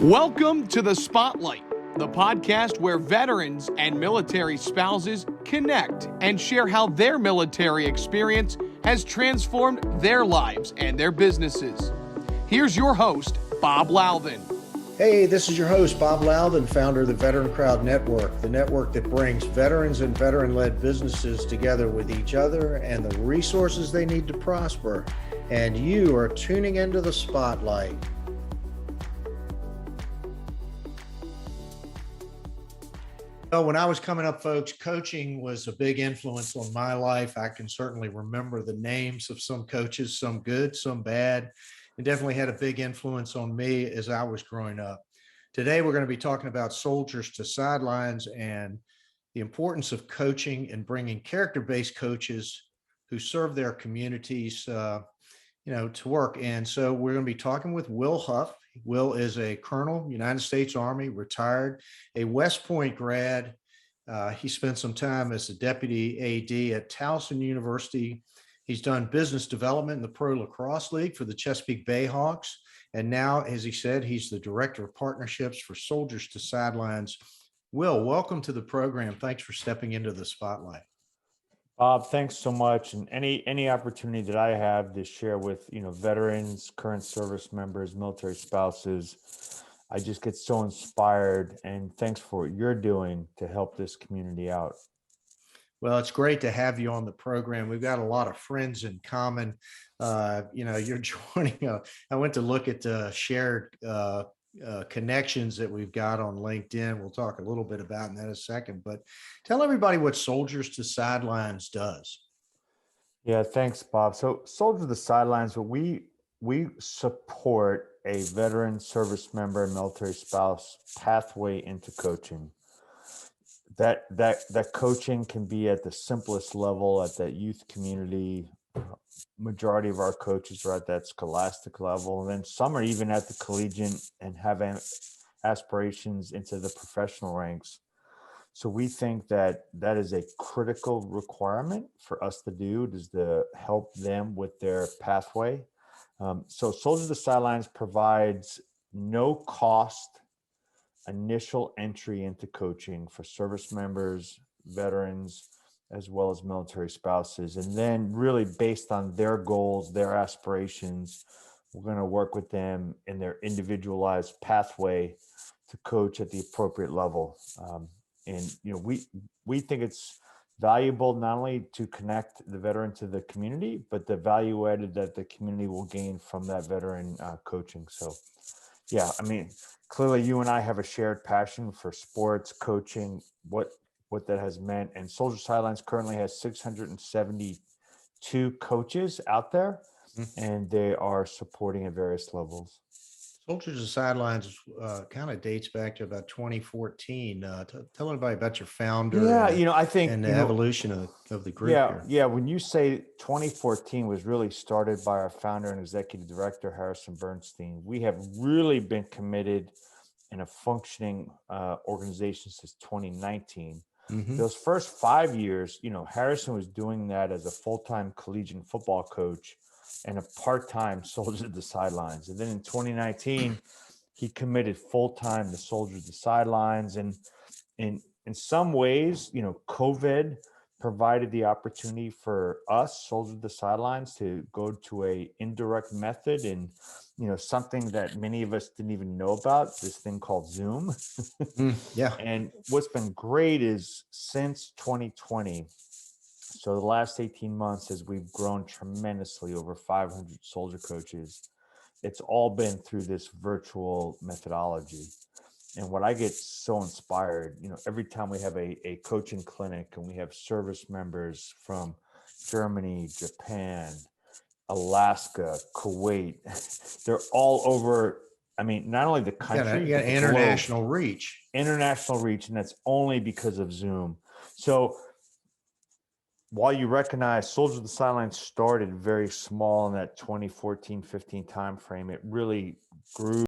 Welcome to The Spotlight, the podcast where veterans and military spouses connect and share how their military experience has transformed their lives and their businesses. Here's your host, Bob Louthen. Hey, this is your host, Bob Louthen, founder of the VeteranCrowd Network, the network that brings veterans and veteran-led businesses together with each other and the resources they need to prosper. And you are tuning into The Spotlight. When I was coming up, folks, coaching was a big influence on my life. I can certainly remember the names of some coaches, some good, some bad. It definitely had a big influence on me as I was growing up. Today, we're going to be talking about Soldiers to Sidelines and the importance of coaching and bringing character-based coaches who serve their communities, to work. And so we're going to be talking with Will Huff. Will is a Colonel, United States Army, retired, a West Point grad. He spent some time as a deputy AD at Towson University. He's done business development in the Pro Lacrosse League for the Chesapeake Bayhawks. And now, as he said, he's the director of partnerships for Soldiers to Sidelines. Will, welcome to the program. Thanks for stepping into the spotlight. Bob, thanks so much. And any opportunity that I have to share with, veterans, current service members, military spouses, I just get so inspired. And thanks for what you're doing to help this community out. Well, it's great to have you on the program. We've got a lot of friends in common. You're joining. I went to look at the shared connections that we've got on LinkedIn. We'll talk a little bit about in that in a second, but tell everybody what Soldiers to Sidelines does. Yeah, thanks, Bob. So Soldiers to Sidelines, we support a veteran service member, military spouse pathway into coaching. That coaching can be at the simplest level, at that youth community. Majority of our coaches are at that scholastic level, and then some are even at the collegiate and have aspirations into the professional ranks. So we think that is a critical requirement for us to do, is to help them with their pathway. So Soldiers to Sidelines provides no cost initial entry into coaching for service members, veterans, as well as military spouses. And then really based on their goals, their aspirations, we're going to work with them in their individualized pathway to coach at the appropriate level. We think it's valuable not only to connect the veteran to the community, but the value added that the community will gain from that veteran coaching. So, yeah, clearly you and I have a shared passion for sports, coaching, what that has meant. And Soldiers to Sidelines currently has 672 coaches out there, and they are supporting at various levels. Soldiers to Sidelines kind of dates back to about 2014. Tell everybody about your founder. Yeah, I think and the evolution of the group. Yeah. When you say 2014 was really started by our founder and executive director, Harrison Bernstein, we have really been committed in a functioning organization since 2019. Mm-hmm. Those first 5 years, Harrison was doing that as a full-time collegiate football coach and a part-time Soldiers to Sidelines. And then in 2019, he committed full-time to Soldiers to Sidelines. And in some ways, COVID provided the opportunity for us, Soldiers to Sidelines, to go to a indirect method and, something that many of us didn't even know about, this thing called Zoom. Yeah. And what's been great is since 2020, so the last 18 months, as we've grown tremendously, over 500 soldier coaches, it's all been through this virtual methodology. And what I get so inspired, every time we have a coaching clinic and we have service members from Germany, Japan, Alaska, Kuwait, they're all over. Not only the country, you got international reach. International reach, and that's only because of Zoom. So while you recognize Soldiers to Sidelines started very small in that 2014-15 timeframe, it really grew